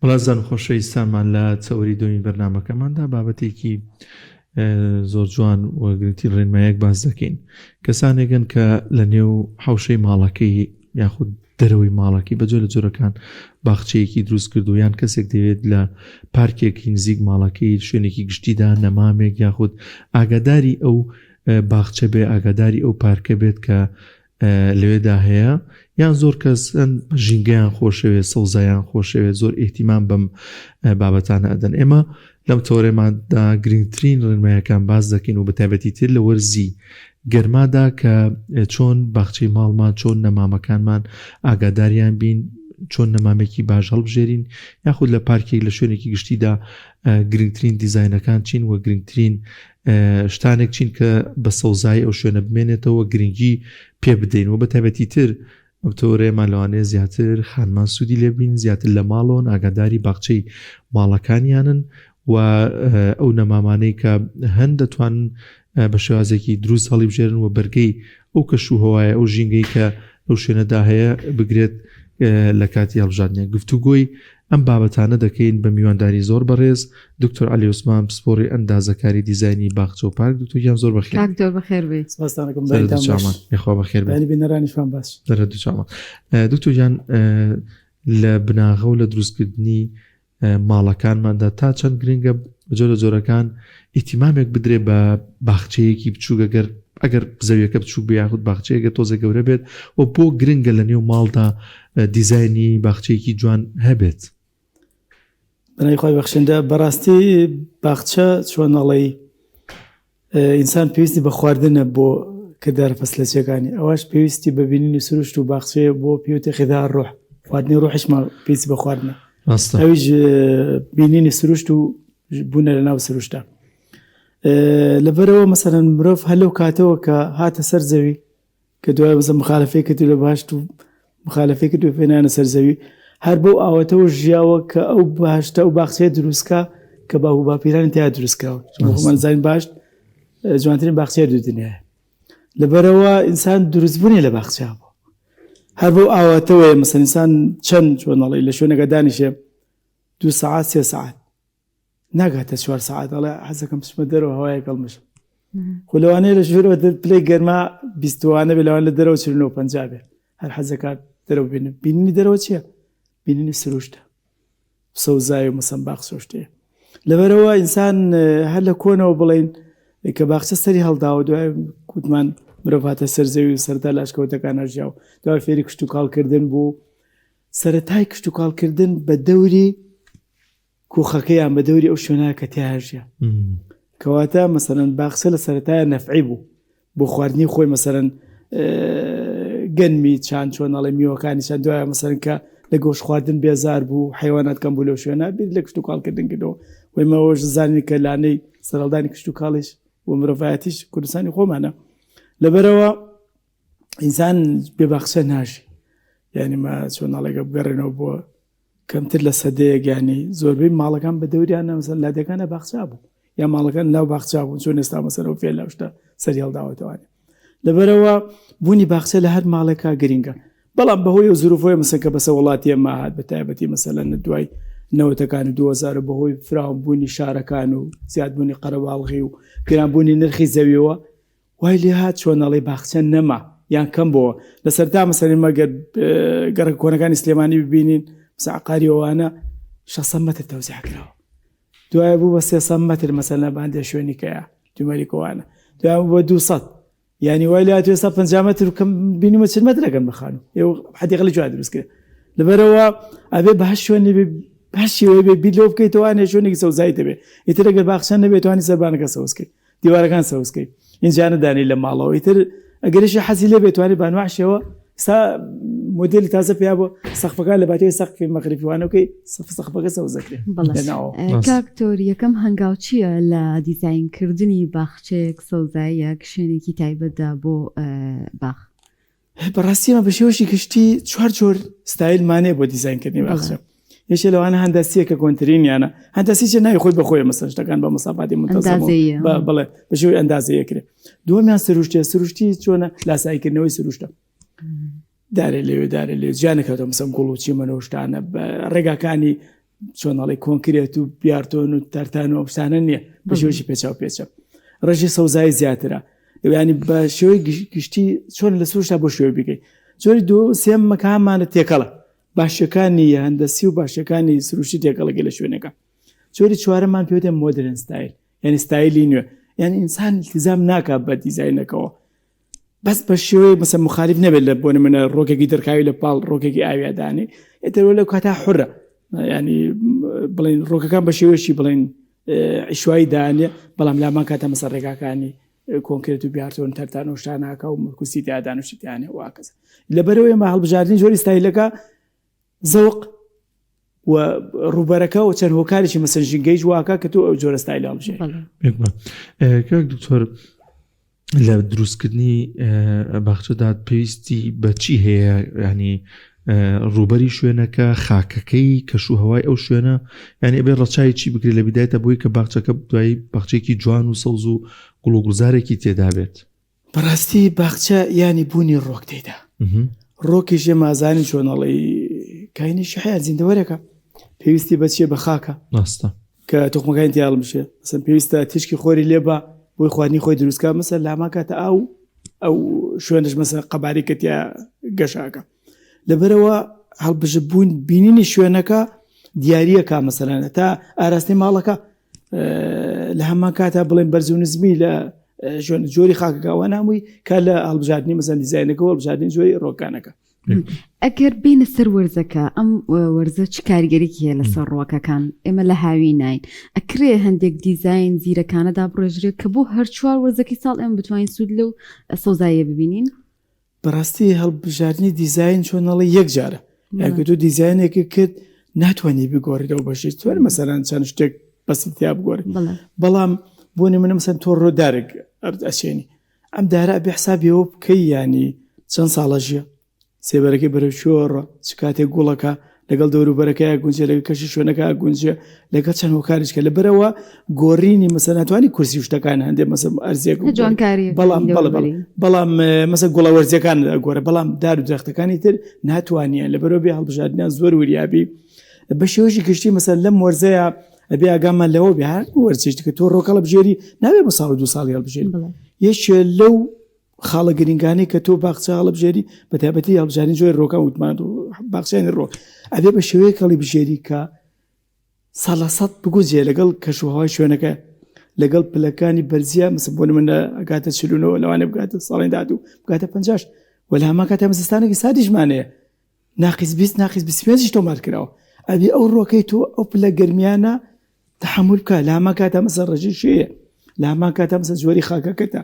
وڵازان خۆشەویستانمان لە چەوەری دومی بەرنامەکەماندا بابەتێکی زۆر جوان و گرنگی ڕێنماییەک باس دەکەین. کەسانێکن کە لە نێو حوشەی ماڵەکەی یاخود دەرەوەی ماڵەکەی بەجۆ لە جۆرەکان باخچەیەکی دروست کردو یان کەسێک دەوێت لە پارکێکی نزیک ماڵەکەی شوێنێکی گشتیدا نەمامێک یاخود ئاگاداری ئەو باخچە بێ، ئاگاداری ئەو پارکە بێت کە لەوێدا هەیە، یان زۆر کەس ژینگەیان خۆشەوێت، سەوزایان خۆشەوێت، زۆر ئیحتیمام بەم بابەتانە ئەدەن. ئێمە لەم تۆڕێماندا گرنگترین ڕێنماییەکان باس دەکەین و بەتایبەتی تر لە وەرزی گەرمادا کە چۆن باخچەی ماڵمان، چۆن نەمامەکانمان ئاگاداریان بین، چۆن نەمامێکی باش هەڵبژێرین، یاخود لە پارکێک لە شوێنێکی گشتیدا گرنگترین دیزاینەکان چین و گرنگترین شتانێک چین کە بە سەوزایی ئەو شوێنە بمێنێتەوە، گرنگی پێ بدەین و بەتایبەتی تر ئەوتۆڕێمان لەوانەیە زیاتر خانمان سوودی لێبین، زیاتر لە ماڵەوە ئاگاداری باخچەی ماڵەکانیانن و ئەو نەمامانەی کە هەن دەتوانن بە شێوازێکی دروست هەڵی بژێرن و بەرگەی ئەو کەش و هەوایە ئەو ژینگەی کە ئەو شوێنەدا هەیە بگرێت لە کاتی هەڵبژاردنە. گفتوگۆی ئەم بابەتانە دەکەین بە میوانداری زۆر بەڕێز دکتۆر عەلی عوسمان، پسپۆڕی ئەندازەکاری دیزاینی باخچە و پارک. دکتۆر زۆر بەخێر. دکتۆر بەخێر بێت. سپاسدانەکەم بەخوا بەخێر بێت. بینەرانیشمان باش. دکتۆر جان، لە بناغە و لە دروستکردنی ماڵەکانماندا تا چەند گرنگە بەجۆ لە جۆرەکان ئیتیمامێک بدرێ بە باخچەیەکی بچووک ئەگەر زەویەکە بچووک بێ یاخود باخچەیەکە تۆزە گەورە بێت و بۆ گرنگە لە نێو ماڵدا دیزاینی باخچەیەکی جوان هەبێت؟ بەنای خۆی بەخشندە بەڕاستی باخچە چۆن ئەڵێ ئینسان پێویستی بە خواردنە بۆ کردارە فەسلەچەکانی، ئەوەش پێویستی بە بینینی سروشت و باخچەیە بۆ پێوتە خێدا ڕۆح، خواردنی ڕۆحشمە پێویستی بە خواردنە، ئەویش بینینی سروشت و بوونە لە ناو سروشتە. لەبەرەوە مەسەلەن مرۆڤ هەلەو کاتەوە کە هاتە سەر زەوی کە دوای بەسە مخالەفەی کردو لە باشت و مخالەفەی کردو پێنانە سەر زەوی، هەر بەو ئاوەتەوە ژیاوە کە ئەو باشتە و باخچەیە دروستکە کە باو باپیرانی تیا دروستکراوە، مەزانین باش جوانترین باخچەیە دنیایە. لەبەرەوە ئینسان دروستبوونی لە باخچە بوو، هەر بەو ئاوەتەوە مەسەن ئینسان چەند چۆنەڵی لە شوێنەکە دانیشێ 2 ساعات 3 ساعات ناگاتە 4 ساعات ئەڵێ حەزەکەم بچمە دەرەوە هەوایە کەڵمشم، خۆ لەوانەیە لە ژوورەوە پلەی گەرما 20وانە بێ، لەوان لە دەرەوە 49 بێ، هەر حەزەکات دەرەوە بینم. بینینی دەرەوە چییە؟ بینینی سروشتە، سەوزای و مەسەن باخچە شتەیە. لەبەرەوە ئینسان هەر لە کۆنەوە بڵێن کە باخچە سەری هەڵداوە، دوای کوتمان مرۆڤ هاتە سەر زەوی و سەرتا لاشکەوتەکان هەرژیاو، دوای فێری کشت و کاڵکردن بوو. سەرەتای کشت و کاڵکردن بە دەوری کۆخەکەیان بە دەوری ئەو شوێنە کە تیا هەرژیە، کەواتە مەسەلەن باخچە لە سەرەتایە نەفعی بوو بۆ خواردنی خۆی، مەسەلەن گەنمی چاند چۆنەڵێ میوەکانی چاند، دوایە مەسەلەن کە لە گۆشت خواردن بێزار بوو، حیوانات کەم بوو لەو شوێنە، بیر لە کشت و کاڵکردن کردەوە. وەمەوەش زانین کە لانەی سەرهەڵدانی کشت و کاڵیش و مرۆڤایەتیش کوردستانی خۆمانە. لەبەرەوە ئینسان بێ باخچە ناژی، یعنی ما چۆنەڵێگە بگەڕێنەوە بۆ کەمتر لە سەدەیەک، ینی زۆربەی ماڵەکان بە دەوریانە مەسەن لادەکانە باخچە بوو یا ماڵەکان ناو باخچە بوون، چۆن ئێستا مەسەرەوە فێر لەو شتە سەری هەڵداوەتەوانێ. لەبەرەوە بوونی باخچە لە هەر ماڵێکا گرینگە، بەڵام بەهۆی زروفۆی مەسەن کە بەسە وڵاتی ئێمە هات بە تایبەتی مەسەلەن دوای نەوەتەکانی 2000 بەهۆی فراوانبوونی شارەکان و زیادبوونی قەرەباڵغی و گرانبوونی نرخی زەویەوە، وای لێ هات چۆنەڵێ باخچە نەما یان کەم بووە. لە سەرتا مەسەلەن مەگەر گەڕە کۆنەکانی سلێمانی ببینین عقاریەوەوانە 600 مەتر تەوزیع کراوە، دوای بوو بە 300 مەتر مەسەلەن بەندێ شوێنیکەیە دومەریکەوانە، دوای بوو بە 200، یعنی وای لێ هاتووە 150 مەتر و کەم بینیمە 40 مەترەکەن بخانو حدیقەی جوان دروست کرد. لەبەرەوە ئەبێ بە هەش شوێنی باشیەوەی بێ بیلۆ بکەیتەوانێ شوێنێکی سەوزایی دەبێ، ئیتر ئەگەر باخچە نەبێتوانی سەربانەکە سەوزکەی، دیوارەکان سەوزکەی، اینجانە دانی لە ماڵەوە، ئیتر ئەگەریشی حەزی لێ بێتوانی بانواشەوە سا مۆدلی تازە پێیا بۆ سەقفەکان لە باتەوەی سەقفی مەغریبیوانەکەی سەقفەکە سەوزەکرێ. کاکتۆر یەکەم هەنگاو چییە لە دیزاینکردنی باخچەیەک سەوزاییەک شوێنێکی تایبەتدا بۆ باخ؟ بەڕاستیمە بە شێوەشی گشتی 4 جۆر ستایلمانەیە بۆ دیزاینکردنی باخچە. یەکێ لەوانە هەنداسیە کە کۆنترینیانە، هەنداسی چ ناوی خۆی بەخۆیە مەسەن شتەکان بە مەسافاتی منتەزم بڵێ بە شێوەی ئەندازەیەکرێ. دووەمیان سروشتیە، سروشتی چۆنە لاساییکردنەوەی سروشتە، دارێ لێوێ دارێ لێ جیانەکەوتە مەسەن گوڵ و چیمەنە و شتانە بە ڕێگاکانی چۆنەڵی کۆنکرێت و بیارتۆن و تەرتان و شتانە نییە بە شێوەیەکی پێچاو پێچە ڕێژی سەوزایی زیاترە ینی بە شێوەی گشتی چۆن لە سروشتا بۆ شێوە بکەیت جۆری دو سێم مەکانمانە تێکەڵە باشەکانی هەندەسی و باشەکانی سروشتی تێکەڵەگە لە شوێنەکە جۆری چوارەمان پێوتە مۆدرن ستایل یعنی ستایلی نوێ یعنی ئینسان التزام ناکات بە دیزاینەکەەوە بەس بە شێوەیە مەسە مخالف نەبێت لە بۆنە منە ڕۆکێکی دەرکاوی لە پاڵ ڕۆکێکی ئاویادانی ئێتەوە لە کاتا حڕە ینی بڵین ڕۆکەکان بە شێوەیەکی بڵین عیشوایی دانێ بەڵام لامان کاتە مەسە ڕێگاکانی کۆنکرێت و بیارتۆن تەرتان و شتاناکە و مرکوسی تیادان و شتیانێ واکەس لەبەرەوەی ئێمە هەڵبژاردننی جۆری ستایلەکە زەوق و ڕوبەرەکە و چەند هۆکارێکی مەسەنجینگەی جوواکە کە تۆ ئەو جۆرە ستایل هەڵبژێ کاک دکتۆر لە دروستکردنی باخچەدا پێویستی بەچی هەیە ینی ڕوبەری شوێنەکە خاکەکەی کەشوهەوای ئەو شوێنە یعنی ئەبێ ڕەچای چی بگرێت لە بیدایەتە بۆی کە باخچەکە دوایی باخچێکی جوان و سەوز و گوڵ و گوزارێکی تێدا بێت بەڕاستی باخچە ینی بوونی ڕۆک تێدا ڕۆکیش ێ مازانی چۆنەڵی کاینیش حیات زیندەوەرەکە پێویستی بەچێ بە خاکە ڕاستە کە تۆخمەکانی تیاڵ بشێ مەسەن پێویستە تشکی خۆری لێبە بۆی خواردنی خۆی دروستکە مەسە لاما کاتە ئەو شوێنش مەسە قەباری کە تیا گەشاکە لەبەرەوە هەڵبژە بوون بینینی شوێنەکە دیارریەکە مەسەلانە تا ئاراستی ماڵەکە لە هەمان کاتە بڵێن بەرز و نزمی لە جۆری خاکەکەوە نامووی کە لە هەڵبژاردننی مەسەن دیزاینەکە هەڵبژاردننی جۆری ڕۆکانەکە ئەگەر بینە سەر وەرزەکە ئەم وەرزە چ کاریگەریکی هەیە لەسەر ڕۆکەکان ئێمە لە هاوی نین ئەکرێ هەندێک دیزاین زیرەکانەدا بڕێژرێت کە بۆ هەر چوار وەرزەکەی ساڵ ئێمە بتوانین سوود لەو سەوزاییە ببینین بەڕاستی هەڵبژاردننی دیزاین چۆنەڵی یەک جارە یاکە تۆ دیزاینێکی کرد ناتوانانی بگۆڕیتەوە بەشی توێر مەسەران چەند شتێک بەسیتیا بگۆڕی بەڵام بۆنی منە مەسەن تۆ ڕۆدارێک ئەچێنی ئەم دارە بێ حسابیەوە بکەی ینی چەند ساڵەژیە سێبەرەکەی بەرەو شۆڕە چ کاتێک گوڵەکە لەگەڵ دەوروبەرەکەی گونجێ لەگە کەشی شوێنەکە گونجێ لەگەڵ چەند هۆکاریشکە لەبەرەوە گۆڕینی مەسە ناتوانانی کورسی و شتەکان هەندێک مەسە ئەرزێک بەڵام مەسە گوڵە وەرزەکان گۆرە بەڵام دار و درەختەکانی تر ناتوانیان لەبەرەوە بێ هەڵبژاردنیان زۆر وریابی بە شێوەیەکی گشتی مەسە لەم وەرزەیە ئەبێ ئاگامان لەوە بێ هەر وەرزێکی کە تۆ ڕۆکەڵە بژێری نابێ بە ساڵ و 2 ساڵی هەڵبژێری یەک لەو خاڵە گرنگانی کە تۆ باخچە هەڵبژێری بە تایبەتی هەڵبژاردننی جۆی ڕۆکە وتمان و باخچیانی ڕۆک ئەبێ بە شێوەیە کەڵی بژێری کە ساڵە سەد بگوزیە لەگەڵ کەشوهەوای شوێنەکە لەگەڵ پلەکانی بەرزیە مەسە بۆ منە ئەگاتە چلونەوە لەوانە بگاتە ساڵی داات و بگاتە 50 وەلا هەما کاتە مەزستانێکی سادیشمانەیە ناقیس 20 ناقیس 25 تۆمار کراوە ئەبێ ئەو ڕۆکەی تۆ ئەو پلە گەرمیانە تحمل بکە لە هەما کاتە مەسە ڕێژی شەیە لە هەما کاتە مەسە جۆری خاکەکەتە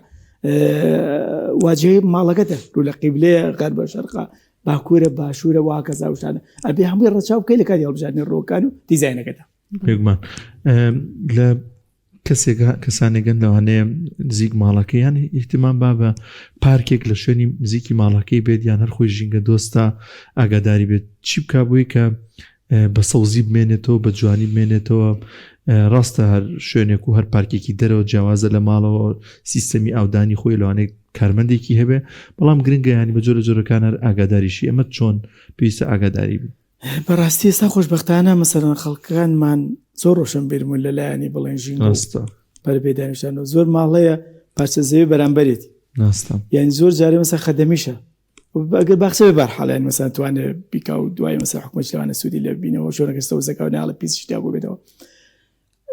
واجهەی ماڵەکەتە ڕوو لە قیبلەیە غەربە شەرقا باکوورە باشوورە واکەزا وشانە ئەبێ هەمووی ڕەچاو بکەی لە کاتی هەڵبژاردننی ڕۆکان و دیزاینەکەتە بێگومان لە کەسانێگەن لەوانەیە نزیک ماڵەکەیان ئیحتیمام با بە پارکێک لە شوێنی نزیکی ماڵەکەی بێت یان هەر خۆی ژینگە دۆستە ئاگاداری بێت چی بکە بووی کە بە سەوزی بمێنێتەوە بە جوانی بمێنێتەوە ڕاستە هەر شوێنێک و هەر پارکێکی دەرەوە جیاوازە لە ماڵەوە سیستەمی ئاودانی خۆی لەوانەیە کارمەندێکی هەبێ بەڵام گرنگە ینی بە جۆرە جۆرەکان هەر ئاگاداریشی ئەمە چۆن پێویستە ئاگاداری بێت بەڕاستی ئێستا خۆشبەختانە مەسەرەن خەڵکەکانمان زۆر ڕۆشن بیرمون لەلایەنی بڵێن ژین بەربێدانیشتان و زۆر ماڵەیە پارچە زەوی بەرامبەرێتی یعنی زۆر جارێ مەسە خەدەمیشە ئەگەر باخچە بێ بەرحاڵیان مەسەن توانێت بیکا و دوای مەسە حکومەت لەوانە سوودی لە بینەوە شۆنەکە سەوزەکە و ناڵە پیسیشتیا بۆ بێتەوە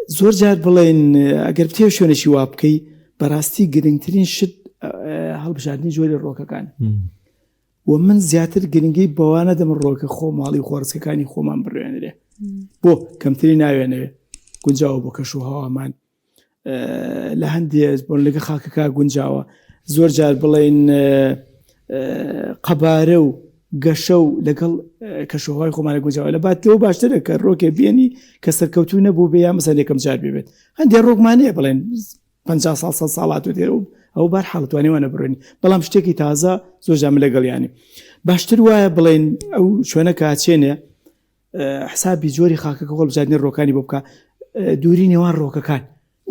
زۆر جار بڵێن ئەگەر بتێ شوێنێکی وا بکەی بەڕاستی گرنگترین شت هەڵبژاردننی جۆری ڕۆکەکان و من زیاتر گرنگی بەوانە دەم ڕۆکە خۆ ماڵی خۆڕسکەکانی خۆمان بڕوێنرێ بۆ کەمتری ناوێنەوێ گونجاوە بۆ کەش و هەوامان لە هەندێک بۆن لەگە خاکەکە گونجاوە زۆر جار بڵێن قەبارە و گەشە و لەگەڵ کەشوهای خۆمانە گونجاوە لە باتەوە باشترە کە ڕۆکێ بێنی کە سەرکەوتو نەبوو بێ یا مەسەن یەکەم جار بێت هەندێک ڕۆکمانەیە بڵێن 50 ساڵ 100 ساڵات و دێ و ئەو بار حاڵتوانێوانە بڕێنی بەڵام شتێکی تازە زۆر جام لەگەڵیانی باشتر وایە بڵێن ئەو شوێنە کاچێنێ حسابی جۆری خاکەکە هەڵبژاردننی ڕۆکانی بۆ بکە دووری نێوان ڕۆکەکان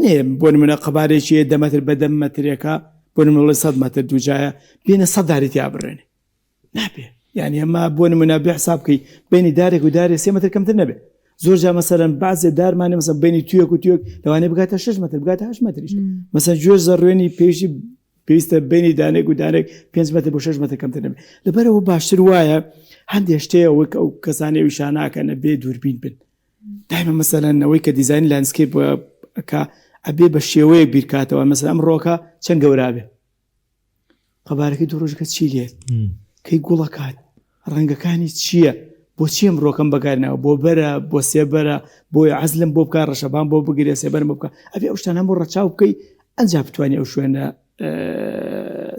نێ بۆ منە قەبارێکی 10 مەتر بە 10 مەترێکە بۆ منڵی 100 مەتر دووجایە بینە 100 داریتی بڕێنێ نابێ یعنی ئەمە بۆ منە بێ حساب بکەی بینی دارێک و دارێ 3 مەتر کەمتر نەبێ زۆر جا مەسەلەن بەعزێ دارمانێ مەسەلەن بینی توێک و توێک لەوانەیە بگاتە 6 مەتر بگاتە 8 مەتریش مەسەلەن گوێ زەڕوێنی پێشی پێویستە بینی دانێک و دانێک 5 مەتر بۆ 6 مەتر کەمتر نەبێت لەبەرەوە باشتر وایە هەندێک شتەیە وەک ئەو کەسانی ویشان ناکەنە بێ دووربین بن دایمە مەسەلەن ئەوەی کە دیزاین لانسکیپ ئەکا ئەبێ بە شێوەیەک بیرکاتەوە مەسەلەن ئەم ڕۆکە چەند گەورابێ قەبارەکەی دوو ڕۆژەکە چی لێت کەی گوڵەکات ڕەنگەکانی چییە بۆچی ئەم ڕۆکەم بەکارنەوە بۆ بەرە بۆ سێبەرە بۆی عەزلم بۆ بکە ڕەشەبان بۆ بگرێ سێبەرم بۆ بکە ئەبێ ئەو شتانە بۆ ڕەچاو بکەی ئەنجا بتوانێت ئەو شوێنە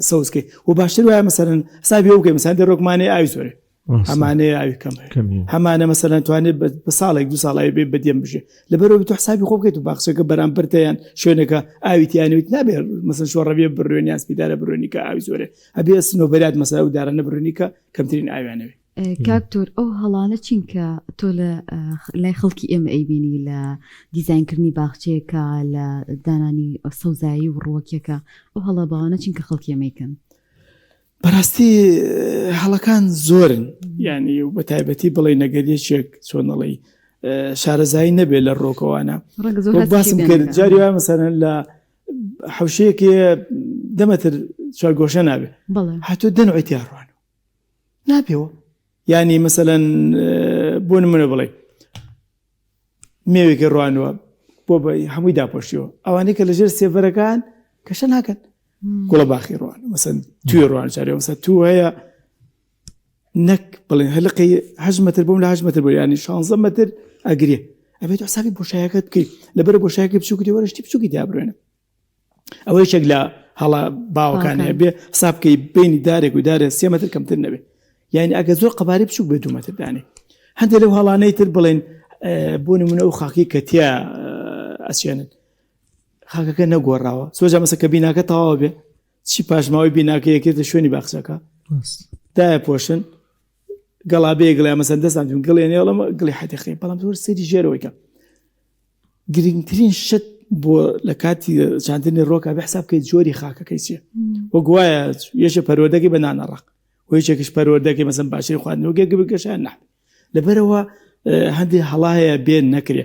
سەوزکەی و باشتر وایە مەسەلەن حسابی ئەو بکەی مەسەلەن دەرۆکمانەیە ئاوی زۆرە ئەمانەیە ئاوی کەم هەمانە مەسەلەن توانێت بە ساڵێک دو ساڵی بێ بەدێم بژێ لەبەرەوە تو حسابی خۆ بکەیت و باخچەکە بەرامبەرتەیان شوێنەکە ئاوی تیانویت نابێت مەسەلەن شۆڕەویە بڕوێنی یاسپیدارە بڕوێنی کە ئاوی زۆرە ئەبێ سنۆبەرات مەسەلە و دارانە بڕوێنی کە کەمترین ئاویانەوێت کاکتۆر ئەو هەڵانە چینکە تۆ لە لای خەڵکی ئێمە ئەیبینی لە دیزاینکردنی باخچەیەکە لە دانانی سەوزایی و ڕۆکێکە ئەو هەڵە باوانە چینکە خەڵکی ئێمەیکەن بەڕاستی هەڵەکان زۆرن یعنی و بە تایبەتی بڵێ نەگەریەکێک چۆنەڵی شارەزایی نەبێت لە ڕۆکەوانە باسم کرد جاری وایە مەسەلەن لە حەوشەیەکی 10 مەتر چوارگۆشە نابێت هاتووە 10 نوعی ڕوانەوە نابێەوە یعنی مەسەلەن بۆ نمونە بڵێ مێوێکی ڕوانەوە بۆ بە هەمووی داپۆشیەوە ئەوانەی کە لەژێر سێڤەرەکان کەشە ناکەن گوڵە باخی ڕوان مەسەن توی ڕوان چارێ مەسە تو هەیە نەک بڵێن هەلقی 8 مەتر بۆم لە 8 مەتر بۆ ینی 16 مەتر ئەگرێ ئەبێت حسابی بۆشایەکەت بکەیت لەبەر بۆشایەکە بچووکتی وەرەشتی بچووکی دا بڕێنە ئەوەی چێک لە هەڵا باوەکانەیە بێ حساب بکەی بینی دارێک و دارێ 3 مەتر کەمتر نەبێ یعنی ئەگە زۆر قەباری بچووک بێ 2 مەتر دانێ هەندێک لەو هەڵانەی تر بڵێن بۆ نمونە ئەو خاکی کە تیا ئەچێنن خاکەکە نەگۆڕاوە سۆجا مەسە کە بیناکە تەواو بێ چی پاشماوەی بیناکە یەکێتە شوێنی باخچەکە دایە پۆشن گەڵا بێ گڵیا مەسەن دەستان گڵێنێ وەڵەمە گڵی حەتیخی بەڵام زۆر سەری ژێرەوەیکە گرنگترین شت بۆ لە کاتی چاندنی ڕۆکە بە حساب بکەیت جۆری خاکەکەی چیە وە گوایە یەشە پەروەردەکەی بە نانەڕق و هیچێکیش پەروەردەکەی مەسەن باشی خواردنەوە گێک بگەشیان نەحت لەبەرەوە هەندێک هەڵایە بێن نەکرێ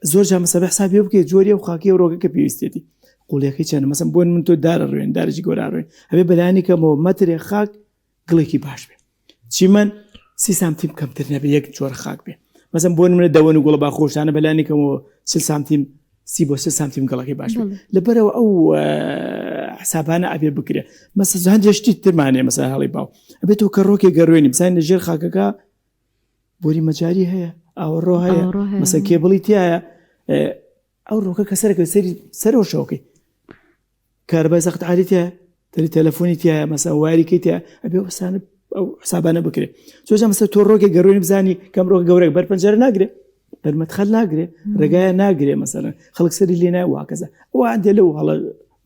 زۆر جا مەسە بە حسابی بکەیت جۆری و خاکی و ڕۆکەکە پێویستێتی قوڵیەکەی چەند مەسەن بۆن من تۆ دارە ڕوێن دارێکی گۆرا ڕوێن ئەبێ بەلایانی کەمەوە مەترێ خاک گڵێکی باش بێ چی من 30 سانتیم کەمتر نەبێ یەک جۆر خاک بێ مەسەن بۆن منە دەوەن و گوڵە باخۆشانە بەلایانی کەمەوە 30 سانتیم 30 بۆ 30 سانتیم گەڵەکەی باش بێ لەبەرەوە ئەو حسابانە ئەبێ بکرێ مەسە هەندێشتی ترمانێ مەسە هەڵی باو ئەبێت تۆ کە ڕۆکێ گەڕوێنی بزانین لەژێر خاکەکە بۆری مەجاری هەیە ئاوەڕۆ هەیە مەسە کێبڵی تایە ئەو ڕۆکە کە سەرەکە سەری سەرەوە شەوکەی کاربای سەخت عالیتە تەری تەلەفۆنی تایە مەسە واریکەی تایە ئەبێ وەسانە ئەو حسابانە بکرێت زۆر جا مەسە تۆ ڕۆکێ گەڕوێنی بزانی کەم ڕۆکە گەورەی بەر پەنجەرە ناگرێ بەرمەدخەل ناگرێ ڕێگایە ناگرێ مەسەلەن خەڵک سەری لێ نایە واکەزە ئەوە هەندێک لەو هەڵە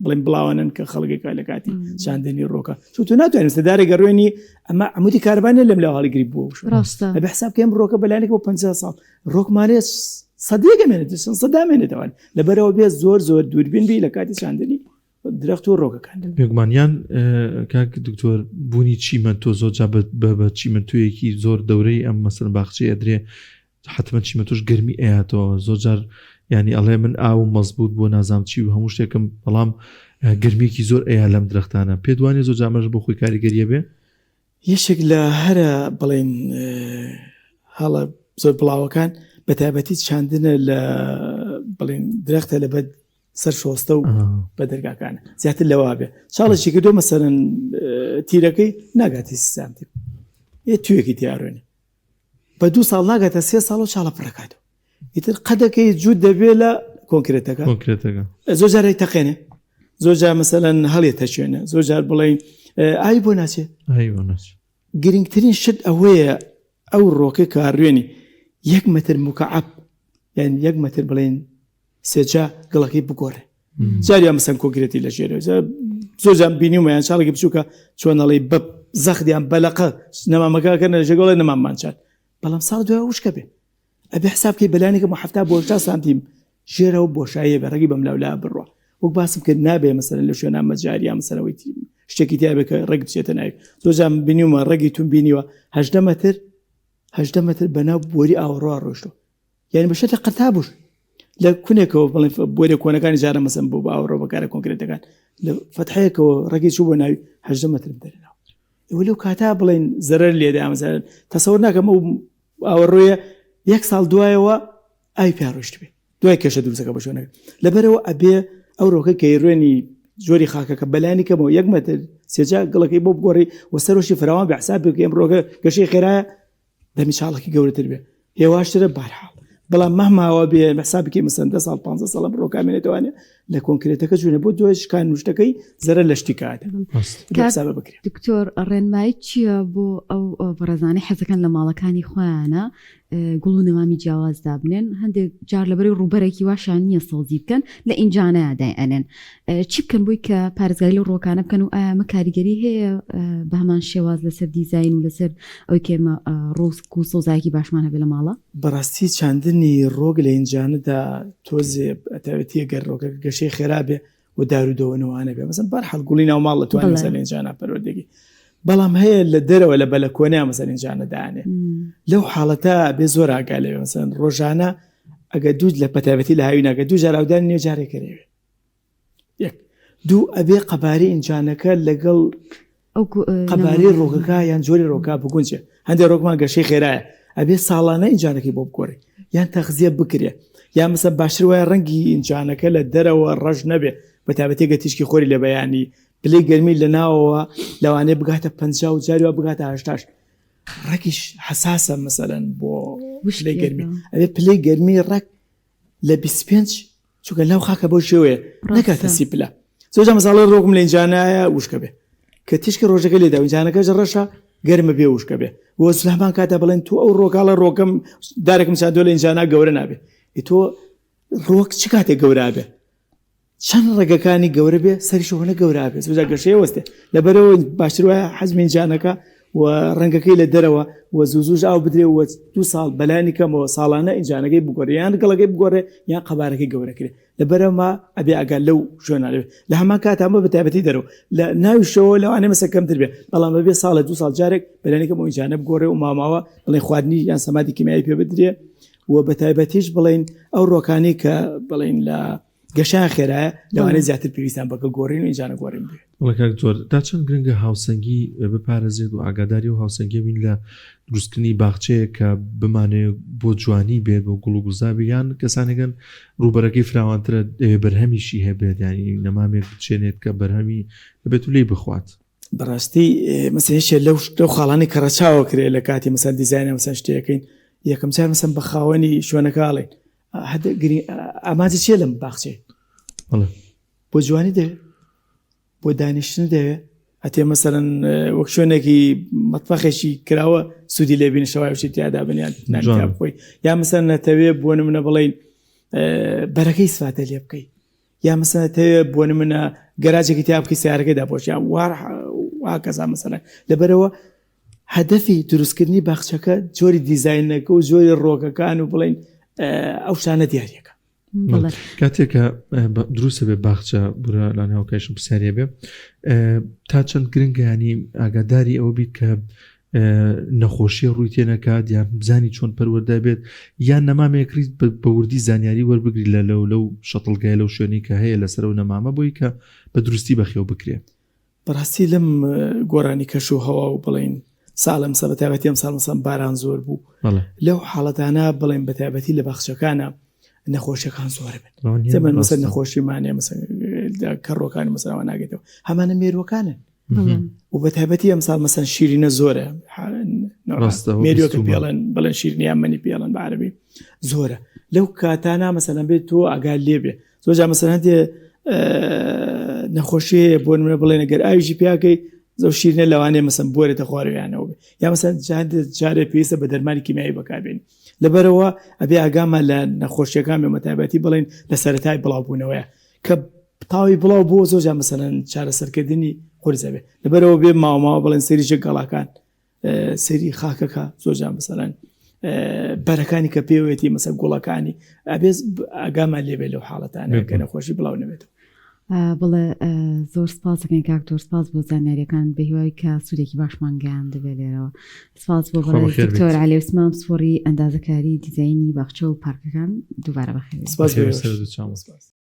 بڵێن بڵاوانن کە خەڵکێکا لە کاتی چاندنی ڕۆکە چون تو ناتوانین سەدارێک گەڕوێنی ئەمە عمودی کاربانە لەم لەو هەڵیگری بووە بە حساب کەم ڕۆکە بەلایەنێک بۆ 50 ساڵ ڕۆکمانێ سەدێگەمێنێت سەدامێنێتەوان لەبەرەوە بێ زۆر زۆر دووربین بی لە کاتی چاندنی درەخت و ڕۆکەکان بێگومانیان کاک دکتۆر بوونی چیمەنتۆ زۆر جا بە چیمەنتۆیەکی زۆر دەورەی ئەم مەسەن باخچەی ئەدرێ حتمما چیمەنتۆش گەرمی ئەیاتەوە زۆر جار ینی ئەڵێ من ئاو مەزبوط بۆ نازام چی و هەموو شتێکم بەڵام گرمێکی زۆر ئەیە لەم درەختانە پێ دوانێ زۆر جامەش بۆ خۆی کاریگەریە بێ یەشێک لە هەرە بڵێن هەڵە زۆر بڵاوەکان بە تایبەتی چاندنە لە بڵێن درەختە لە بەد سەر شۆستە و بە دەرگاکانە زیاتر لەوا بێ چاڵێکی کردۆ مەسەرەن تیرەکەی ناگاتی 30 سانتیم یە توێکی دیاڕێنێ بە 2 ساڵ ناگاتە 3 ساڵ و چاڵە پڕەکاتەوە ئیتر قەدەکەی جوود دەبێ لە کۆنکرێتەکە زۆر جارێک تەقێنێ زۆر جار مەسەلەن هەڵێتە شوێنە زۆر جار بڵێن ئای بۆ ناچێت گرنگترین شت ئەوەیە ئەو ڕۆکە کاڕوێنی 1 مەتر مکعب یان 1 مەتر بڵێن سێجا گڵەکەی بگۆڕێ جاریان مەسەن کۆنکرێتی لە ژێرە زۆر جان بینیومەیان چاڵێکی بچووکە چۆنەڵی بە زەخدیان بەلەقە نەمامەکەکەن لە ژێگەڵی نەمامانچات بەڵام ساڵ دوای وشکە بێ ئەبێ حسابکەی بەلایەنێکە محەفتا بۆ 80 سانتیم ژێرەوە بۆشاییە بە ڕێگی بەملاولا بڕوە وەک باسم کرد نابێ مەسەلەن لە شوێنە مەجاریە مەسەلەوەی شتێکی تیا بێ کە ڕێگ بچێتە ناوی زۆر جان بینیومە ڕێگی تون بینیوە 18 مەتر بەناو بۆری ئاوەڕۆ ڕۆشتەوە یعنی بەشێتە قەتابوش لە کونێکەوە بڵێ بۆرە کۆنەکانی جارە مەسەن بۆ باوەڕۆ بەکارە کۆنکرێتەکان لە فتحەیەکەوە ڕێگەی چوو بۆ ناوی 18 مەتر دەرێنەوە ئێوە لەو کاتا بڵێن زەرەر لێدا مەسەلەن تەسەوور ناکەم ئەو ئاوەڕۆیە 1 ساڵ دوایەوە ئای پیاڕۆشت بێ دوای کێشە دروستەکە بە شوێنەکە لەبەرەوە ئەبێ ئەو ڕۆکە کەیڕێنی زۆری خاکەکە بەلانی کەمەوە 1 مەتر سێجا گڵەکەی بۆ بگۆڕی وەسەرۆشی فراوان بە حساب بکە ئەم ڕۆکە گەشەی خێرایە دەمی چاڵێکی گەورەتر بێ هێواشترە بارحاڵ بەڵام مەهماوە بێ حسابێکی مەسەن 10 ساڵ 15 ساڵ ڕۆکامێنێتوانێت لە کۆنکرێتەکە چوونە بۆ دوای شکان نوشتەکەی زەرە لە شتی کاتە حسابە بکرێت. دکتۆر ڕێنمایی چییە بۆ ئەو بەڕێزانەی حەزەکەن لە ماڵەکانی خۆیانە گوڵ و نەمامی جیاواز دابنێن هەندێک جار لەبەری ڕووبەرێکی واشان نییە سەڵزی بکەن لە ئینجانەیەدای ئەنێن چی بکەن بۆی کە پارێزگاری لە ڕۆکانە بکەن و ئایا ئەمە کاریگەری هەیە بە هەمان شێواز لەسەر دیزاین و لەسەر ئەوی کێمە ڕۆسک و سۆزایەکی باشمان هەبێ لە ماڵە بەڕاستی چاندنی ڕۆگ لە ئینجانەدا تۆزێ ئەتەوێتیە گەر ڕۆگە گەشەی خێرابێ و دارودەوەنەوانە بێ مەسەن بەر هەڵگوڵی ناو ماڵ لەتوانێت مەسەن ئینجانە پەروەردەگی بەڵام هەیە لە دەرەوە لە بەلەکۆنیا مەسەن ئینجانەدانێ لەو حاڵەتە بێ زۆر ئاگالێ مەسەن ڕۆژانە ئەگە دوود لە پەتابەتی لە هاوی ناکە دوو جاراودان نێ جارێکەرێوێ یەک دوو ئەبێ قەباری ئینجانەکە لەگەڵ قەباری ڕۆگەکە یان جۆری ڕۆکا بگونجێ هەندێک ڕۆکمان گەشەی خێرایە ئەبێ ساڵانە ئینجانەکەی بۆ بگۆڕی یان تەغزیە بکرێ یان مەسە باشتر وایە ڕەنگی ئینجانەکە لە دەرەوە ڕەش نەبێ بەتابەتێگە تیشکی خۆری لە بەیانی پلەی گەرمی لە ناوەوە لەوانەیە بگاتە 50 و جاریوە بگاتە 80 ڕێکیش حساسە مەسەلەن بۆ پلەی گەرمی ئەبێ پلەی گەرمی ڕێک لە 25 چونکە لەو خاکە بۆ شێوەیە نەکاتە 30 پلە زۆرجار مەساڵەی ڕۆکم لە ئینجانایە وشکە بێ کە تیشکی ڕۆژەکە لێدا ئینجانەکەش ڕەشە گەرمە بێ وشکە بێ وە سولەمان کاتە بڵێن تو ئەو ڕۆکاڵە ڕۆکەم دارێکم چاندۆ لە ئینجانا گەورە نابێ تۆ ڕۆک چ کاتێک گەورە بێ چەند ڕێگەکانی گەورە بێ سەریشەوەنە گەورە بێ زۆرجار گەشەیە وەستێ لەبەرەوە باشتر وایە حەزمی ئینجانەکە و ڕەنگەکەی لە دەرەوە و زوو ئاو بدرێ و 2 ساڵ بەلانی کەمەوە ساڵانە ئینجانەکەی بگۆڕێ یان گەڵەکەی بگۆڕێ یان قەبارەکەی گەورەکرێ لەبەرەوە ئەبێ ئەگەر لەو شوێنانەوێ لە هەمان کاتامە بە تایبەتی دەرەوە لە ناویشەوە لەوانێ مەسە کەمتر بێ بەڵام بەبێ ساڵە 2 ساڵ جارێک بەلانێکم ئینجانە بگۆڕێ و ماماوە بڵێ خواردنی یان سەمادی کیمیایی پێ بدرێ و بە تایبەتیش بڵێن ئەو ڕۆکانی کە بڵێن لە گەشان خێرایە لەوانەیە زیاتر پێویستیان بەکە گۆڕین و ئینجانە گۆڕین بێ وڵەکە زۆر تا چەند گرنگە هاوسەنگی بپارێزێت و ئاگاداری و هاوسەنگی بین لە دروستکردنی باخچەیە کە بمانێت بۆ جوانی بێت بۆ گوڵ و گوزابی یان کەسانێکن ڕووبەرەکەی فراوانترە بەرهەمیشی هەبێت ینی نەمامێک بچێنێت کە بەرهەمی بێت و لێ بخوات بەڕاستی مەسەلەیە لەو خاڵانی کە ڕەچاوە کرێ لە کاتی مەسەن دیزاینە مەسەن شتێکەکەین یەکەم جار مەسەن بە خاوەنی شوێنەکەڵێن ئاماجە چیە لەم باخچێ بۆ جوانی دەوێت بۆ دانیشتن دەوێت ئەتێ مەسەرەن وەک شوێنێکی مەتبەخێکی کراوە سوودی لێبین شەوایشی تیادا بنیان خۆی یا مەسەر نەتەوێ بۆ نمونە بڵێن بەرەکەی سفاتە لێ بکەیت یا مەسەر نەتەوێ بۆ نمونە گەراجێکی تیا بکەی سیارەکەی داپۆشیان وا کەسا مەسەرەن لەبەرەوە هەدەفی دروستکردنی باخچەکە جۆری دیزاینەکە و جۆری ڕۆکەکان و بڵێن ئەو شانە دیارەکە کاتێککە دروستە بێ باخچە بورە لە ناوکەشم پرسیارە بێ تا چەند گرنگانی ئاگاداری ئەوە بیت کە نەخۆشیە ڕووی تێنەکات یان بزانی چۆن پەروەەردە بێت یان نەمامێکریت بە وردی زانیاری وەربگری لە لەو شەتڵگای لەو شوێنی کە هەیە لەسەر و نەمامە بۆی کە بە دروستی بەخێو بکرێ بەڕاستی لەم گۆرانی کەش و هەوا و بڵێن ساڵم سە بەتابەتی ئەم ساڵ مەسەڵەن باران زۆر بوو لەو حاڵەتانە بڵێن بەتابەتی لە باخچەکانە نەخۆشیەکان زۆر بن زەمن مەسەر نەخۆشیمانێ کەڕۆکانی مەسەرەوە ناگێتەوە هەمانە مێروەکانن و بەتابەتی ئەم ساڵ مەسەن شیرینە زۆرە مێریۆکە پێڵێن بڵێن شیرنیان منی پێڵێن بە عەرەبی زۆرە لەو کاتانە مەسەلەن بێت تۆ ئاگال لێ بێ زۆرجار مەسەلەن هەندێ نەخۆشیە بۆ نمونە بڵێن ئەگەر ئاویشی پیاکەی زەو شیرنە لەوانەیە مەسەن بۆرێتە خوارویانەوە بێ یا مەسەن جارێ پێویستە بە دەرمانی کیمیایی بەکاربێنی لەبەرەوە ئەبێ ئاگامە لە نەخۆشیەکان بێ مەتابەتی بڵێن لە سەرەتای بڵاوبوونەوەیە کە تاوی بڵاو بۆ زۆرجار مەسەلەن چارەسەرکردنی خۆرزە بێ لەبەرەوە بێ ماوەماوە بڵێن سەریشە گەڵاکان سەری خاکەکە زۆرجار مەسەلەن بەرەکانی کە پێوێتی مەسەر گوڵەکانی ئەبێ ئاگامان لێبێ لەو حاڵەتانە کە نەخۆشی بڵاو نەبێت بڵێ زۆر سپاسەکەین کاکتۆر سپاس بۆ زانیاریەکان بە هیوای کە سوودێکی باشمان گەیان دەبێت لێرەوە سپاس بۆ بەڵێ دکتۆر عەلی عوسمان سپۆڕی ئەندازەکاری دیزاینی باخچە و پارکەکان دووبارە بەخێر. سپاس.